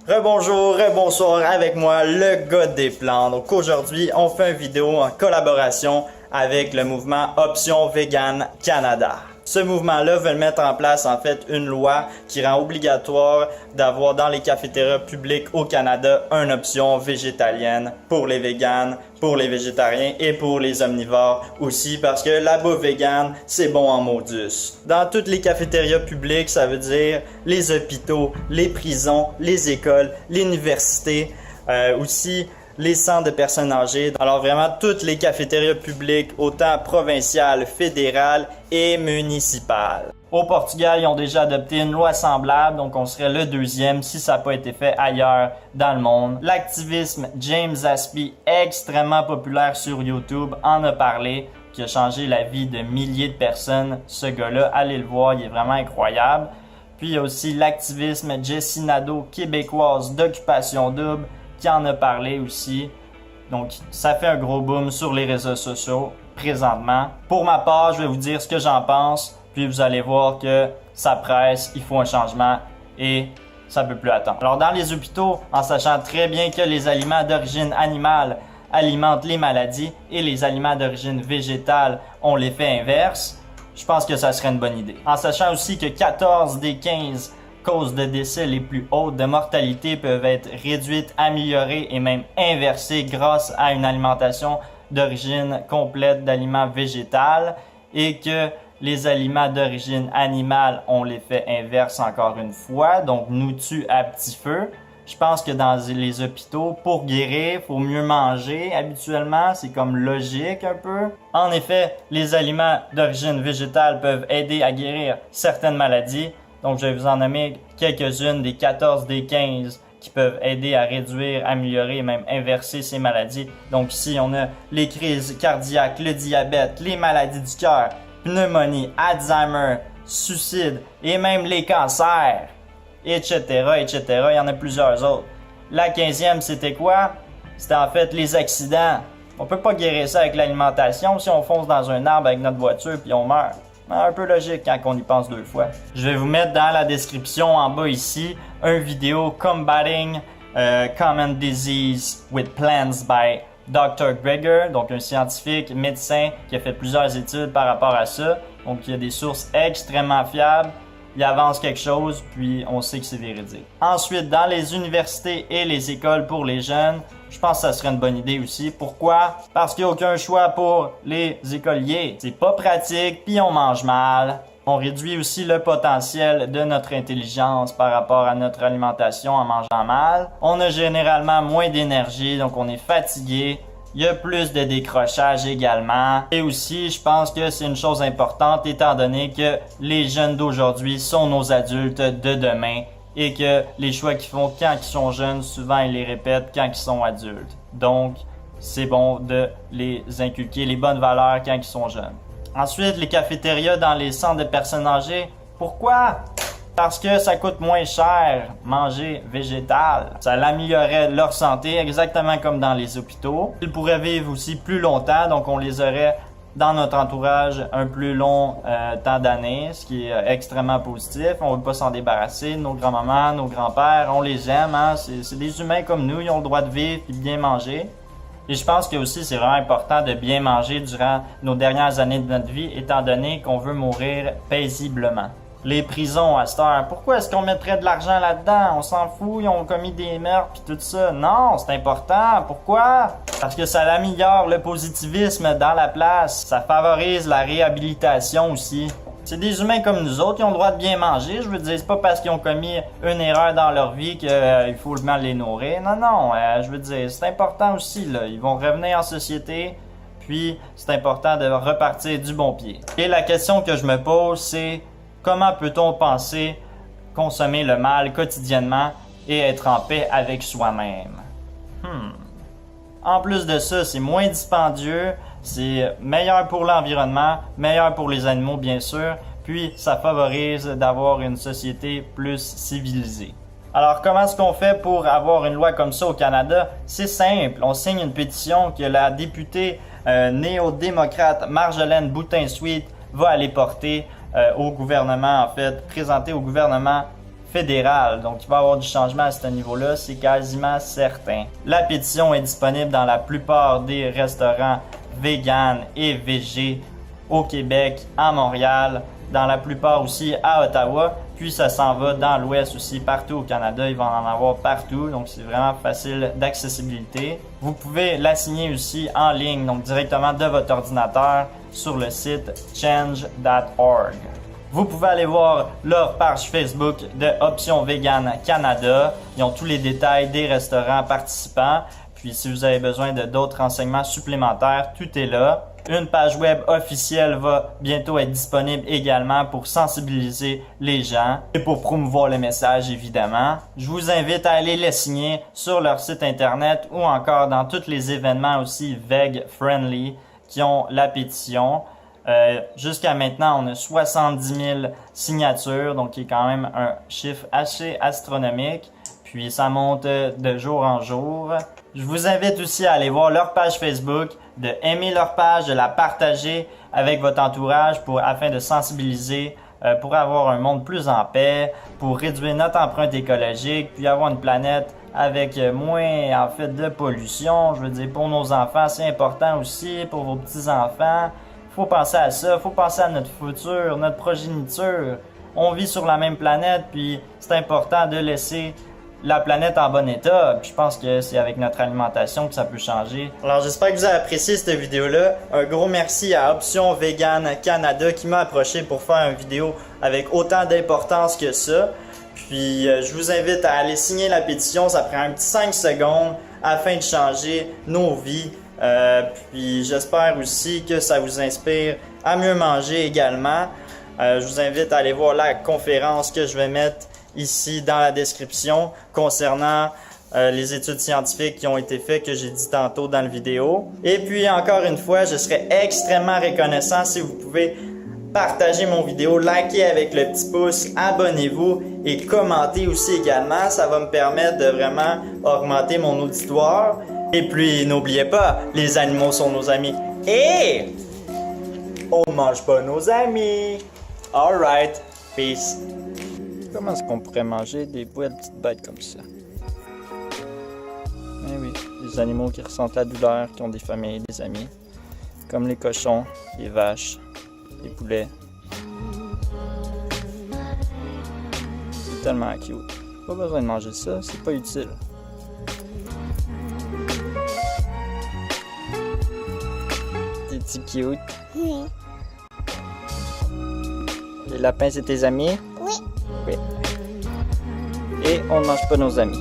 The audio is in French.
Rebonjour, rebonsoir avec moi, le gars des plans. Donc aujourd'hui, on fait une vidéo en collaboration avec le mouvement Option Vegan Canada. Ce mouvement-là veut mettre en place en fait une loi qui rend obligatoire d'avoir dans les cafétérias publiques au Canada une option végétalienne pour les véganes, pour les végétariens et pour les omnivores aussi parce que la bouffe végane, c'est bon en modus. Dans toutes les cafétérias publiques, ça veut dire les hôpitaux, les prisons, les écoles, l'université, aussi les centres de personnes âgées. Alors vraiment toutes les cafétérias publiques, autant provinciales, fédérales et municipales. Au Portugal, ils ont déjà adopté une loi semblable, donc on serait le deuxième si ça n'a pas été fait ailleurs dans le monde. L'activisme James Aspey, extrêmement populaire sur YouTube, en a parlé, qui a changé la vie de milliers de personnes. Ce gars-là, allez le voir, il est vraiment incroyable. Puis il y a aussi l'activisme Jessie Nadeau, québécoise d'Occupation Double, qui en a parlé aussi. Donc, ça fait un gros boom sur les réseaux sociaux présentement. Pour ma part, je vais vous dire ce que j'en pense, puis vous allez voir que ça presse, il faut un changement et ça ne peut plus attendre. Alors, dans les hôpitaux, en sachant très bien que les aliments d'origine animale alimentent les maladies et les aliments d'origine végétale ont l'effet inverse, je pense que ça serait une bonne idée. En sachant aussi que 14 des 15 causes de décès les plus hautes de mortalité peuvent être réduites, améliorées et même inversées grâce à une alimentation d'origine complète d'aliments végétaux et que les aliments d'origine animale ont l'effet inverse encore une fois, donc nous tuent à petit feu. Je pense que dans les hôpitaux, pour guérir, il faut mieux manger habituellement, c'est comme logique un peu. En effet, les aliments d'origine végétale peuvent aider à guérir certaines maladies. Donc, je vais vous en nommer quelques-unes des 14 des 15 qui peuvent aider à réduire, améliorer et même inverser ces maladies. Donc ici, on a les crises cardiaques, le diabète, les maladies du cœur, pneumonie, Alzheimer, suicide et même les cancers, etc., etc. Il y en a plusieurs autres. La 15e, c'était quoi? C'était en fait les accidents. On peut pas guérir ça avec l'alimentation si on fonce dans un arbre avec notre voiture puis on meurt. Un peu logique quand on y pense deux fois. Je vais vous mettre dans la description en bas ici une vidéo Combating Common Disease with Plants by Dr. Greger, donc un scientifique médecin qui a fait plusieurs études par rapport à ça. Donc il y a des sources extrêmement fiables. Il avance quelque chose, puis on sait que c'est véridique. Ensuite, dans les universités et les écoles pour les jeunes, je pense que ça serait une bonne idée aussi. Pourquoi? Parce qu'il n'y a aucun choix pour les écoliers. C'est pas pratique, puis on mange mal. On réduit aussi le potentiel de notre intelligence par rapport à notre alimentation en mangeant mal. On a généralement moins d'énergie, donc on est fatigué. Il y a plus de décrochage également. Et aussi, je pense que c'est une chose importante étant donné que les jeunes d'aujourd'hui sont nos adultes de demain et que les choix qu'ils font quand ils sont jeunes, souvent ils les répètent quand ils sont adultes. Donc, c'est bon de les inculquer les bonnes valeurs quand ils sont jeunes. Ensuite, les cafétérias dans les centres de personnes âgées. Pourquoi? Parce que ça coûte moins cher manger végétal. Ça améliorerait leur santé exactement comme dans les hôpitaux. Ils pourraient vivre aussi plus longtemps, donc on les aurait dans notre entourage un plus long temps d'années, ce qui est extrêmement positif. On ne veut pas s'en débarrasser. Nos grands-mamans, nos grands-pères, on les aime. Hein? C'est des humains comme nous, ils ont le droit de vivre et bien manger. Et je pense que aussi c'est vraiment important de bien manger durant nos dernières années de notre vie, étant donné qu'on veut mourir paisiblement. Les prisons à cette heure, pourquoi est-ce qu'on mettrait de l'argent là-dedans? On s'en fout, ils ont commis des meurtres pis tout ça. Non, c'est important. Pourquoi? Parce que ça améliore le positivisme dans la place. Ça favorise la réhabilitation aussi. C'est des humains comme nous autres, ils ont le droit de bien manger. Je veux dire, c'est pas parce qu'ils ont commis une erreur dans leur vie qu'il faut mal les nourrir. Non, non, je veux dire, c'est important aussi, là. Ils vont revenir en société, puis c'est important de repartir du bon pied. Et la question que je me pose, c'est comment peut-on penser consommer le mal quotidiennement et être en paix avec soi-même? En plus de ça, c'est moins dispendieux, c'est meilleur pour l'environnement, meilleur pour les animaux bien sûr, puis ça favorise d'avoir une société plus civilisée. Alors comment est-ce qu'on fait pour avoir une loi comme ça au Canada? C'est simple, on signe une pétition que la députée néo-démocrate Marjolaine Boutin-Sweet va aller porter au gouvernement, en fait, présenter au gouvernement fédéral. Donc, il va y avoir du changement à ce niveau-là, c'est quasiment certain. La pétition est disponible dans la plupart des restaurants vegan et végé au Québec, à Montréal, dans la plupart aussi à Ottawa, puis ça s'en va dans l'Ouest aussi, partout au Canada, il va en avoir partout, donc c'est vraiment facile d'accessibilité. Vous pouvez la signer aussi en ligne, donc directement de votre ordinateur sur le site change.org. Vous pouvez aller voir leur page Facebook de Option Vegan Canada, ils ont tous les détails des restaurants participants, puis si vous avez besoin de d'autres renseignements supplémentaires, tout est là. Une page web officielle va bientôt être disponible également pour sensibiliser les gens et pour promouvoir le message évidemment. Je vous invite à aller les signer sur leur site internet ou encore dans tous les événements aussi veg friendly qui ont la pétition. Jusqu'à maintenant, on a 70 000 signatures, donc qui est quand même un chiffre assez astronomique. Puis ça monte de jour en jour. Je vous invite aussi à aller voir leur page Facebook, de aimer leur page, de la partager avec votre entourage afin de sensibiliser pour avoir un monde plus en paix, pour réduire notre empreinte écologique, puis avoir une planète avec moins en fait de pollution. Je veux dire, pour nos enfants, c'est important aussi, pour vos petits-enfants. Faut penser à ça, faut penser à notre futur, notre progéniture. On vit sur la même planète, puis c'est important de laisser la planète en bon état. Puis je pense que c'est avec notre alimentation que ça peut changer. Alors j'espère que vous avez apprécié cette vidéo-là. Un gros merci à Option Vegan Canada qui m'a approché pour faire une vidéo avec autant d'importance que ça. Puis je vous invite à aller signer la pétition. Ça prend un petit 5 secondes afin de changer nos vies. Puis j'espère aussi que ça vous inspire à mieux manger également. Je vous invite à aller voir la conférence que je vais mettre ici dans la description concernant les études scientifiques qui ont été faites que j'ai dit tantôt dans la vidéo. Et puis encore une fois, je serais extrêmement reconnaissant si vous pouvez partager mon vidéo, liker avec le petit pouce, abonnez-vous et commentez aussi également. Ça va me permettre de vraiment augmenter mon auditoire. Et puis n'oubliez pas, les animaux sont nos amis. Et on mange pas nos amis. Alright, peace. Comment est-ce qu'on pourrait manger des petites bêtes comme ça? Eh oui, des animaux qui ressentent la douleur, qui ont des familles, des amis. Comme les cochons, les vaches, les poulets. C'est tellement cute. Pas besoin de manger ça, c'est pas utile. T'es-tu cute? Oui. Les lapins, c'est tes amis? Oui. Oui. Et on ne mange pas nos amis.